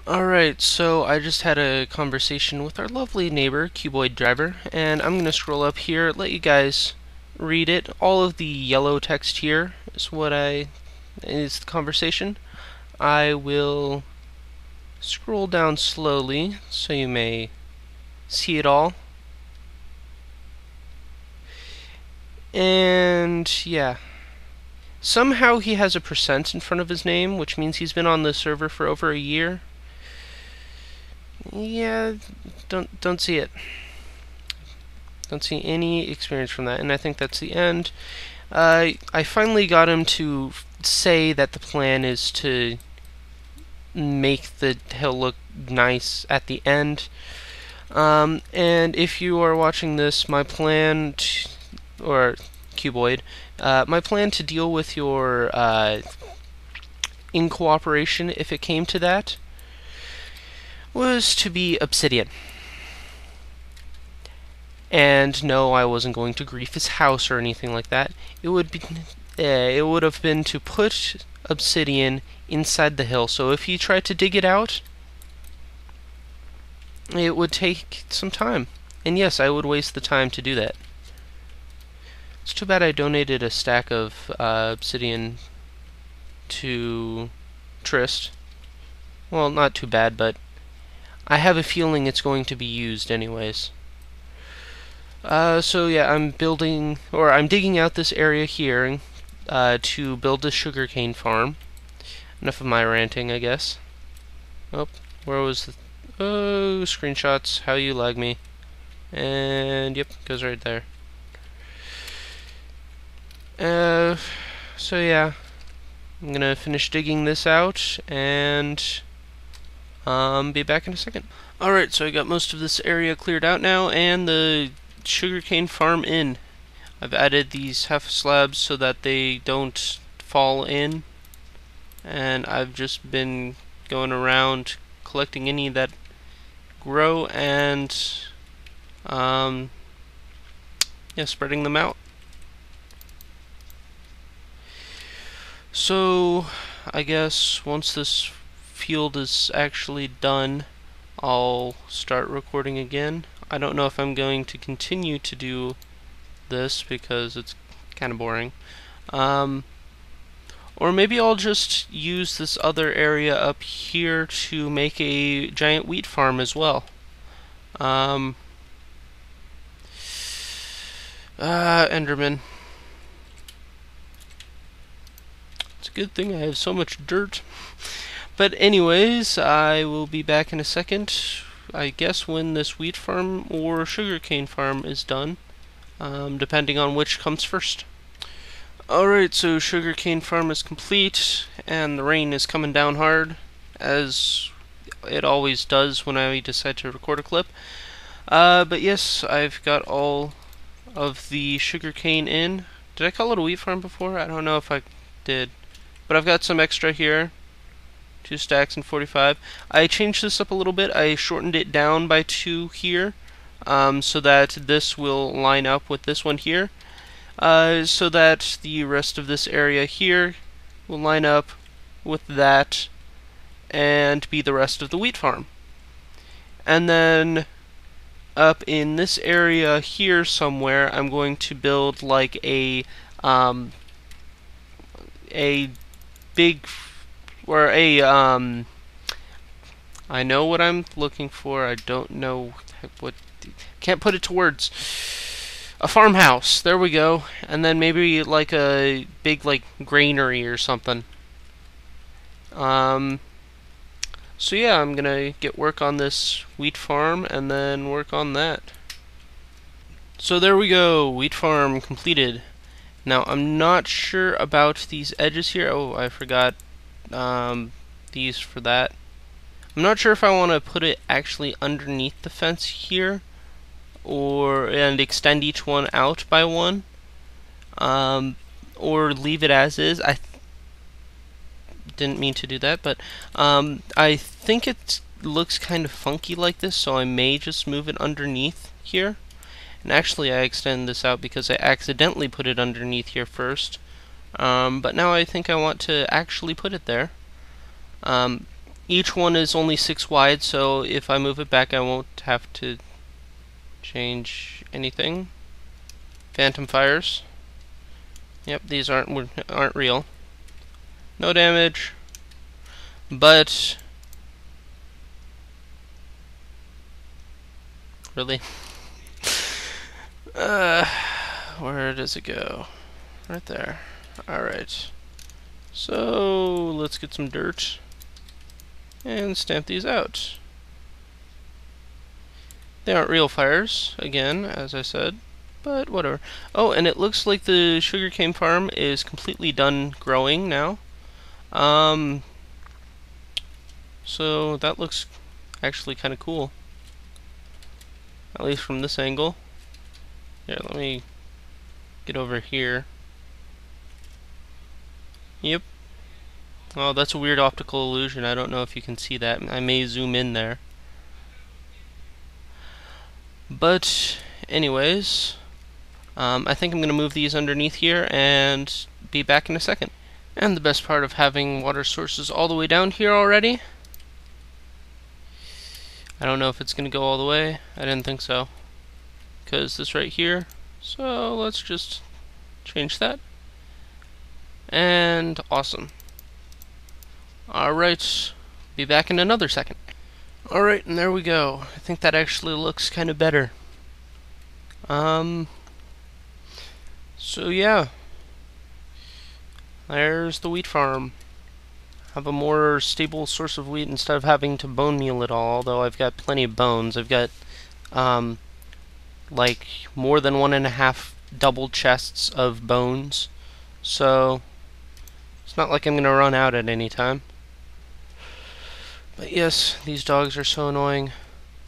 Alright, so I just had a conversation with our lovely neighbor, Cuboid Driver, and I'm going to scroll up here, let you guys read it. All of the yellow text here is the conversation. I will scroll down slowly so you may see it all. And yeah. Somehow he has a percent in front of his name, which means he's been on the server for over a year. Yeah, don't see it. Don't see any experience from that, and I think that's the end. I finally got him to say that the plan is to make the hill look nice at the end. And if you are watching this, my plan, or Cuboid, my plan to deal with your in cooperation, if it came to that, was to be obsidian. And no, I wasn't going to grief his house or anything like that. It would have been to put obsidian inside the hill. So if he tried to dig it out, it would take some time. And yes, I would waste the time to do that. It's too bad I donated a stack of obsidian to Trist. Well, not too bad, but I have a feeling it's going to be used anyways. So yeah, I'm digging out this area here to build a sugarcane farm. Enough of my ranting, I guess. Oh, where was the... Oh, screenshots, how you lag me. And yep, goes right there. So yeah, I'm gonna finish digging this out and be back in a second. Alright, so I got most of this area cleared out now, and the sugarcane farm in. I've added these half slabs so that they don't fall in, and I've just been going around collecting any that grow and yeah, spreading them out. So I guess once this field is actually done, I'll start recording again. I don't know if I'm going to continue to do this because it's kind of boring. Or maybe I'll just use this other area up here to make a giant wheat farm as well. Enderman. It's a good thing I have so much dirt. But anyways, I will be back in a second. I guess when this wheat farm or sugarcane farm is done, depending on which comes first. Alright, so sugarcane farm is complete, and the rain is coming down hard, as it always does when I decide to record a clip. But yes, I've got all of the sugarcane in. Did I call it a wheat farm before? I don't know if I did. But I've got some extra here. 2 stacks and 45. I changed this up a little bit. I shortened it down by 2 here, so that this will line up with this one here, so that the rest of this area here will line up with that and be the rest of the wheat farm. And then up in this area here somewhere, I'm going to build like a big, or a I know what I'm looking for. I don't know what. Can't put it to words. A farmhouse. There we go. And then maybe like a big like granary or something. So yeah, I'm gonna get work on this wheat farm and then work on that. So there we go. Wheat farm completed. Now I'm not sure about these edges here. Oh, I forgot these for that. I'm not sure if I want to put it actually underneath the fence here, and extend each one out by one, or leave it as is. I didn't mean to do that, but I think it looks kind of funky like this, so I may just move it underneath here. And actually I extend this out because I accidentally put it underneath here first. But now I think I want to actually put it there. Each one is only 6 wide, so if I move it back, I won't have to change anything. Phantom fires. Yep, these aren't real. No damage, but really, where does it go? Right there. All right. So let's get some dirt and stamp these out. They aren't real fires, again, as I said, but whatever. Oh, and it looks like the sugarcane farm is completely done growing now. So that looks actually kind of cool, at least from this angle. Here, let me get over here. Yep. Oh, that's a weird optical illusion. I don't know if you can see that. I may zoom in there. But anyways, I think I'm going to move these underneath here and be back in a second. And the best part of having water sources all the way down here already, I don't know if it's going to go all the way. I didn't think so, because this right here. So let's just change that. And awesome. Alright, be back in another second. Alright, and there we go. I think that actually looks kind of better. So yeah, there's the wheat farm. Have a more stable source of wheat instead of having to bone meal it all, although I've got plenty of bones. I've got, like, more than 1.5 double chests of bones, so it's not like I'm gonna run out at any time. But yes, these dogs are so annoying.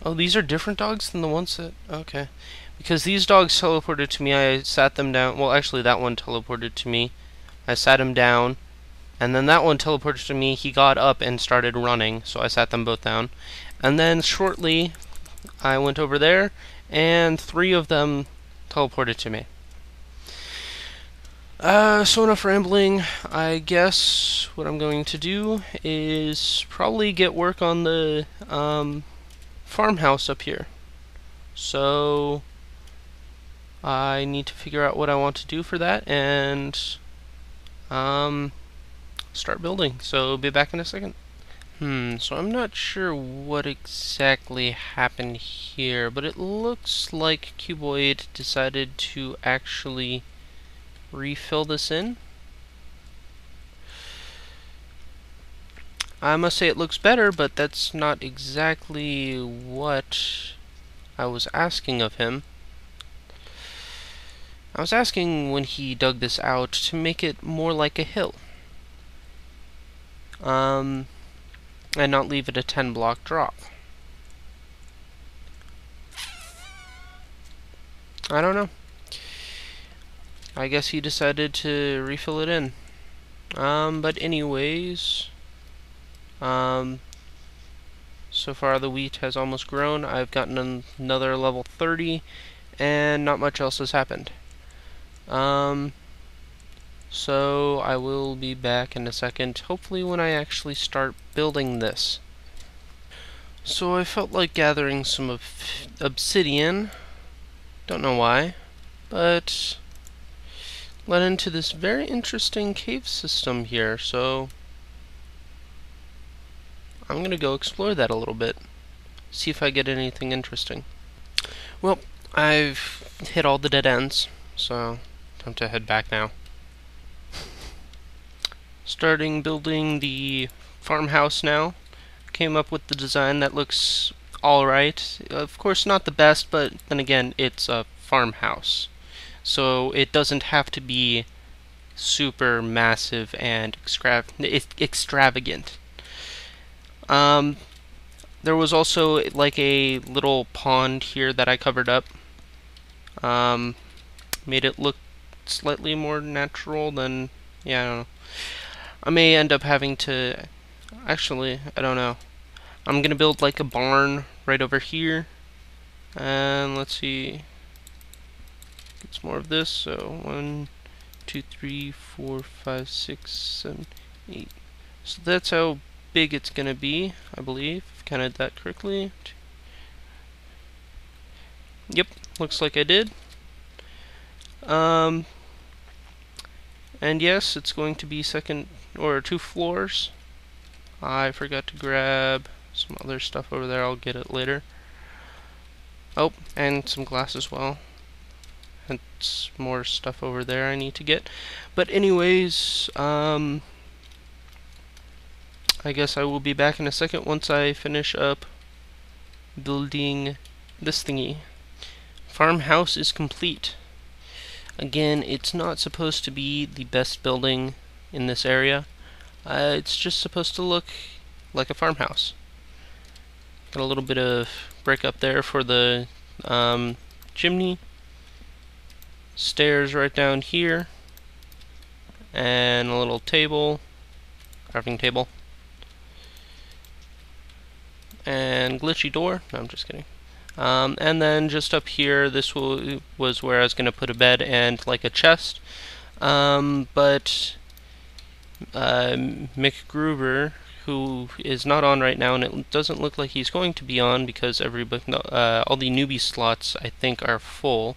Oh, these are different dogs than the ones that... Okay. Because these dogs teleported to me, I sat them down. Well, actually, that one teleported to me. I sat him down. And then that one teleported to me. He got up and started running, so I sat them both down. And then shortly, I went over there, and 3 of them teleported to me. So enough rambling. I guess what I'm going to do is probably get work on the farmhouse up here. So I need to figure out what I want to do for that and start building. So be back in a second. So I'm not sure what exactly happened here, but it looks like Cuboid decided to actually refill this in. I must say it looks better, but that's not exactly what I was asking of him. I was asking when he dug this out to make it more like a hill. And not leave it a 10-block drop. I don't know. I guess he decided to refill it in. But anyways, so far the wheat has almost grown. I've gotten another level 30, and not much else has happened. So I will be back in a second, hopefully when I actually start building this. So I felt like gathering some obsidian. Don't know why, but led into this very interesting cave system here, so I'm gonna go explore that a little bit, see if I get anything interesting. Well, I've hit all the dead ends, so time to head back now. Starting building the farmhouse now. Came up with the design that looks alright. Of course not the best, but then again, it's a farmhouse. So it doesn't have to be super massive and extravagant. There was also like a little pond here that I covered up. Made it look slightly more natural than, yeah, I don't know. I may end up having to, actually, I don't know. I'm gonna build like a barn right over here. And let's see. Get some more of this. So 1, 2, 3, 4, 5, 6, 7, 8. So that's how big it's gonna be, I believe. Counted that correctly. Yep, looks like I did. And yes, it's going to be 2 floors. I forgot to grab some other stuff over there. I'll get it later. Oh, and some glass as well. And some more stuff over there I need to get. But anyways, I guess I will be back in a second once I finish up building this thingy. Farmhouse is complete. Again, it's not supposed to be the best building in this area. It's just supposed to look like a farmhouse. Got a little bit of brick up there for the chimney. Stairs right down here. And a little table. Crafting table. And glitchy door. No, I'm just kidding. And then just up here, this was where I was going to put a bed and like a chest. But Mick Gruber, who is not on right now, and it doesn't look like he's going to be on because all the newbie slots I think are full.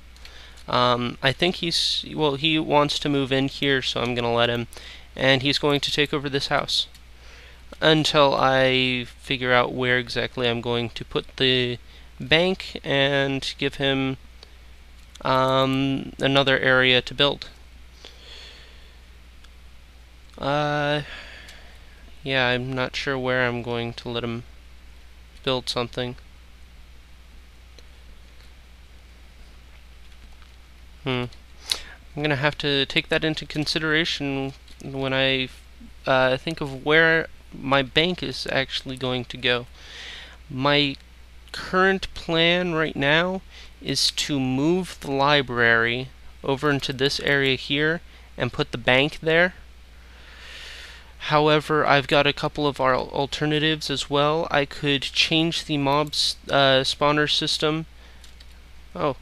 I think he wants to move in here, so I'm gonna let him, and he's going to take over this house until I figure out where exactly I'm going to put the bank and give him another area to build. Yeah, I'm not sure where I'm going to let him build something. I'm gonna have to take that into consideration when I think of where my bank is actually going to go. My current plan right now is to move the library over into this area here and put the bank there. However, I've got a couple of our alternatives as well. I could change the mob spawner system. Oh,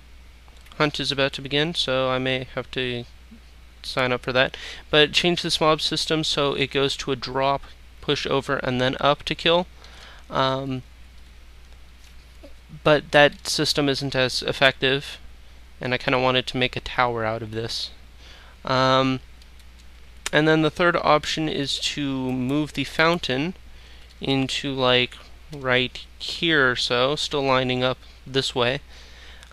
hunt is about to begin, so I may have to sign up for that. But change this mob system so it goes to a drop, push over, and then up to kill. But that system isn't as effective, and I kind of wanted to make a tower out of this. And then the third option is to move the fountain into like right here or so, still lining up this way,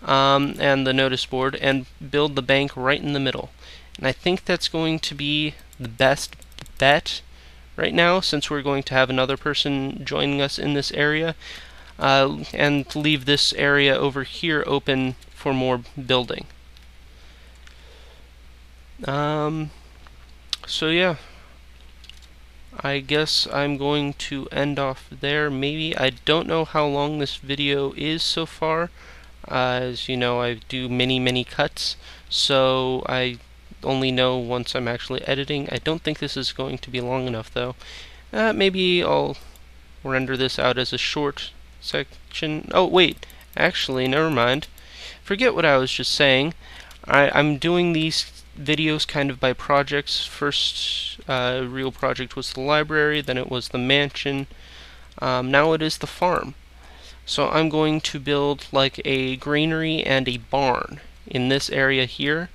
and the notice board, and build the bank right in the middle. And I think that's going to be the best bet right now, since we're going to have another person joining us in this area, and leave this area over here open for more building. So yeah, I guess I'm going to end off there. Maybe, I don't know how long this video is so far. As you know, I do many cuts, so I only know once I'm actually editing. I don't think this is going to be long enough though. Maybe I'll render this out as a short section. Oh wait, actually never mind. Forget what I was just saying. I'm doing these videos kind of by projects. First real project was the library, then it was the mansion, now it is the farm. So I'm going to build like a granary and a barn in this area here,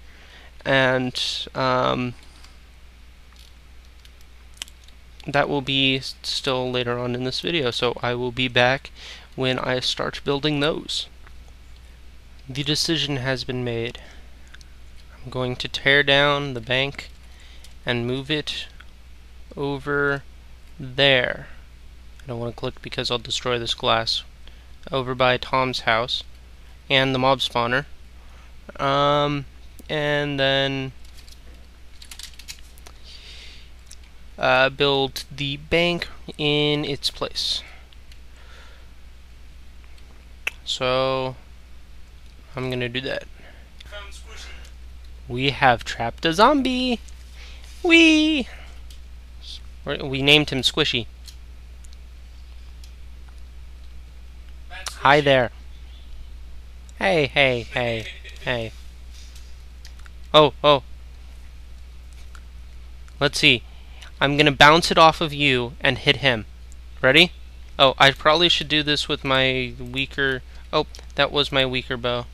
and that will be still later on in this video, so I will be back when I start building those. The decision has been made. I'm going to tear down the bank and move it over there. I don't want to click because I'll destroy this glass. Over by Tom's house and the mob spawner. And then build the bank in its place. So I'm gonna do that. We have trapped a zombie. We named him Squishy. Hi there. Hey. Oh. Let's see. I'm gonna bounce it off of you and hit him. Ready? Oh, I probably should do this with my weaker... Oh, that was my weaker bow.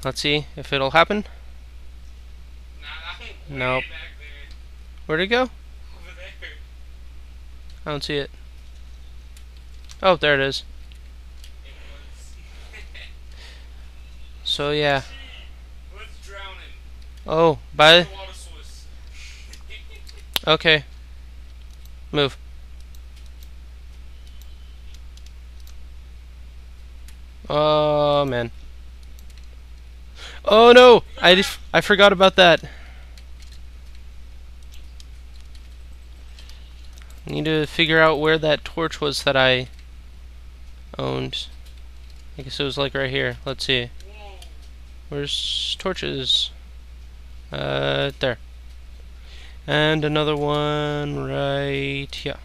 Let's see if it'll happen. Nope. Where'd it go? Over there. I don't see it. Oh, there it is. So yeah. Oh, bye. Okay. Move. Oh man. Oh no! I forgot about that. I need to figure out where that torch was that I owned. I guess it was like right here. Let's see. Where's torches? There. And another one right here.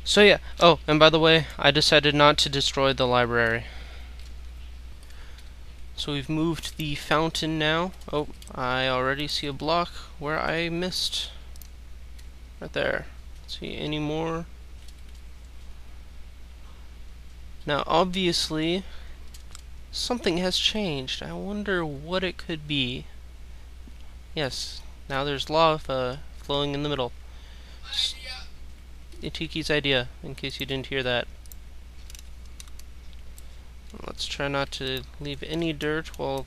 So yeah. Oh, and by the way, I decided not to destroy the library. So we've moved the fountain now. Oh, I already see a block where I missed. Right there. Let's see any more. Now, obviously, something has changed. I wonder what it could be. Yes, now there's lava flowing in the middle. Itiki's idea, in case you didn't hear that. Let's try not to leave any dirt while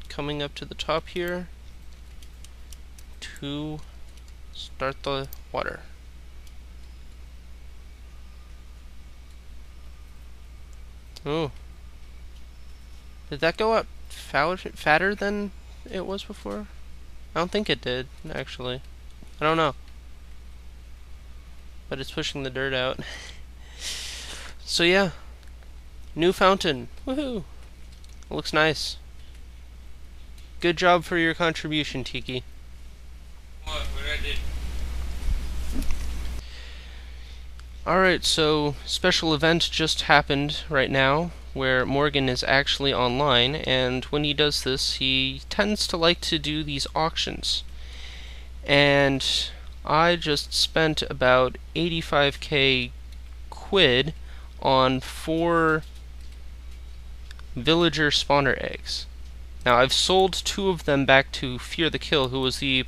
coming up to the top here to start the water. Oh. Did that go up fatter than it was before? I don't think it did, actually. I don't know. But it's pushing the dirt out. So yeah. New fountain. Woohoo! It looks nice. Good job for your contribution, Tiki. What I did. Alright, so special event just happened right now where Morgan is actually online, and when he does this, he tends to like to do these auctions. And I just spent about 85k quid on 4 villager spawner eggs. Now I've sold 2 of them back to Fear the Kill, who was the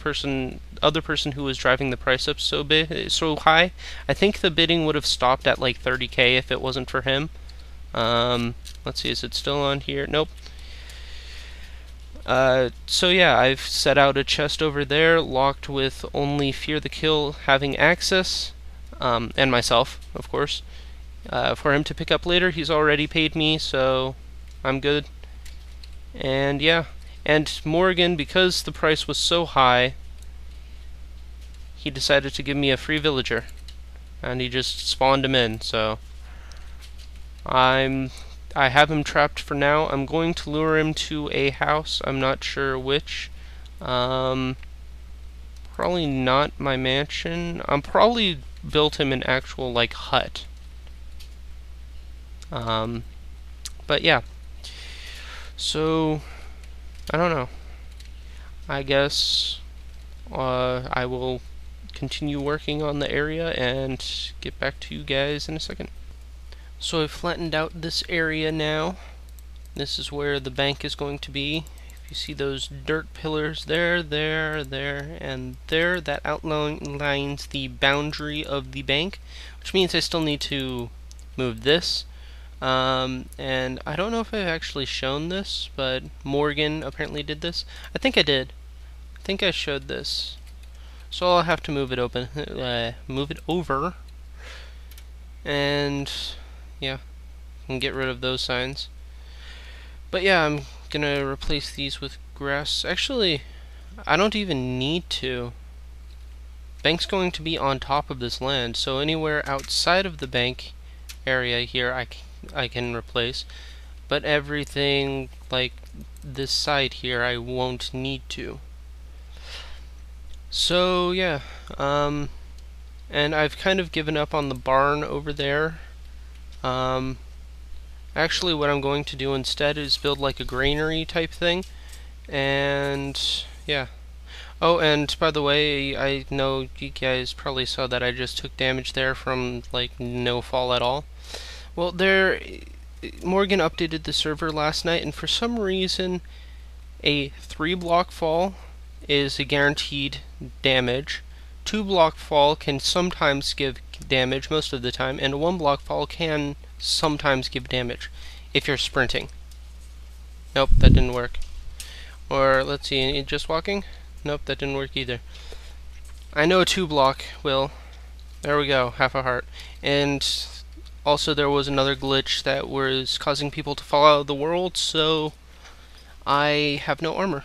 other person who was driving the price up so high. I think the bidding would have stopped at like 30k if it wasn't for him. Let's see, is it still on here? Nope. So yeah, I've set out a chest over there, locked with only Fear the Kill having access, and myself, of course, for him to pick up later. He's already paid me, so I'm good. And yeah, and Morgan, because the price was so high, he decided to give me a free villager, and he just spawned him in. So I have him trapped for now. I'm going to lure him to a house. I'm not sure which. Probably not my mansion. I'm probably built him an actual like hut. But yeah. So I don't know. I guess I will continue working on the area and get back to you guys in a second. So I've flattened out this area now. This is where the bank is going to be. If you see those dirt pillars there, and there, that outlines the boundary of the bank, which means I still need to move this. And I don't know if I've actually shown this, but Morgan apparently did this. I think I did. I think I showed this. So I'll have to move it over. And yeah, and get rid of those signs. But yeah, I'm gonna replace these with grass. Actually, I don't even need to. Bank's going to be on top of this land, so anywhere outside of the bank area here I can replace, but everything like this side here I won't need to. So yeah, and I've kind of given up on the barn over there. Actually what I'm going to do instead is build like a granary type thing, and yeah. Oh, and by the way, I know you guys probably saw that I just took damage there from, like, no fall at all. Well, Morgan updated the server last night, and for some reason, a 3-block fall is a guaranteed damage. 2-block fall can sometimes give damage most of the time, and a 1-block fall can sometimes give damage if you're sprinting. Nope, that didn't work. Or, let's see, just walking? Nope, that didn't work either. I know a 2-block will. There we go, half a heart. And also there was another glitch that was causing people to fall out of the world, so I have no armor.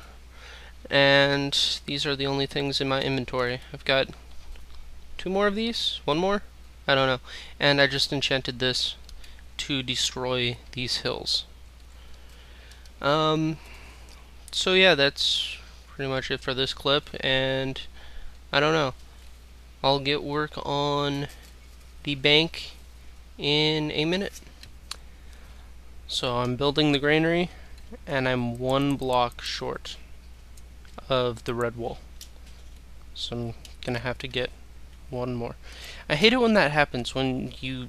And these are the only things in my inventory. I've got 2 more of these? 1 more? I don't know. And I just enchanted this to destroy these hills. So yeah, that's pretty much it for this clip, and I don't know. I'll get work on the bank in a minute. So I'm building the granary, and I'm 1 block short of the red wool. So I'm gonna have to get 1 more. I hate it when that happens, when you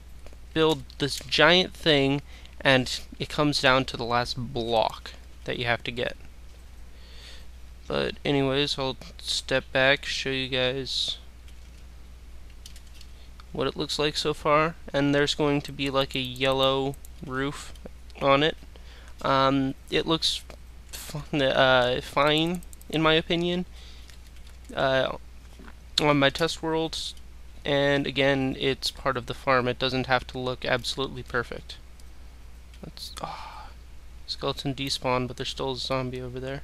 build this giant thing and it comes down to the last block that you have to get. But anyways, I'll step back, show you guys what it looks like so far. And there's going to be like a yellow roof on it. It looks fine, in my opinion, on my test worlds. And again, it's part of the farm. It doesn't have to look absolutely perfect. Skeleton despawned, but there's still a zombie over there.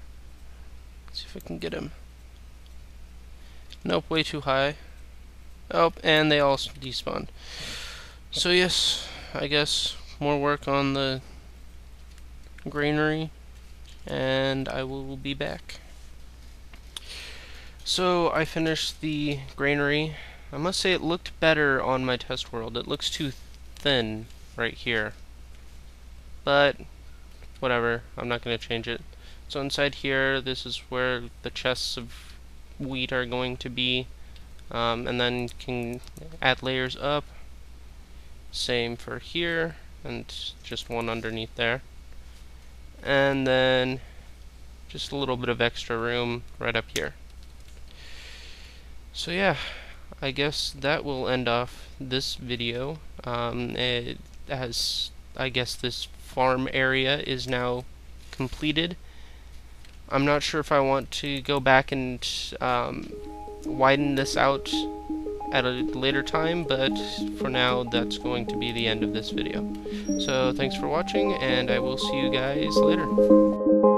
Let's see if I can get him. Nope, way too high. Oh, and they all despawned. So yes, I guess more work on the granary, and I will be back. So I finished the granary. I must say it looked better on my test world. It looks too thin right here. But whatever, I'm not going to change it. So inside here, this is where the chests of wheat are going to be. And then you can add layers up. Same for here, and just 1 underneath there. And then just a little bit of extra room right up here. So yeah, I guess that will end off this video. It has, I guess this farm area is now completed. I'm not sure if I want to go back and widen this out at a later time, but for now that's going to be the end of this video. So thanks for watching, and I will see you guys later.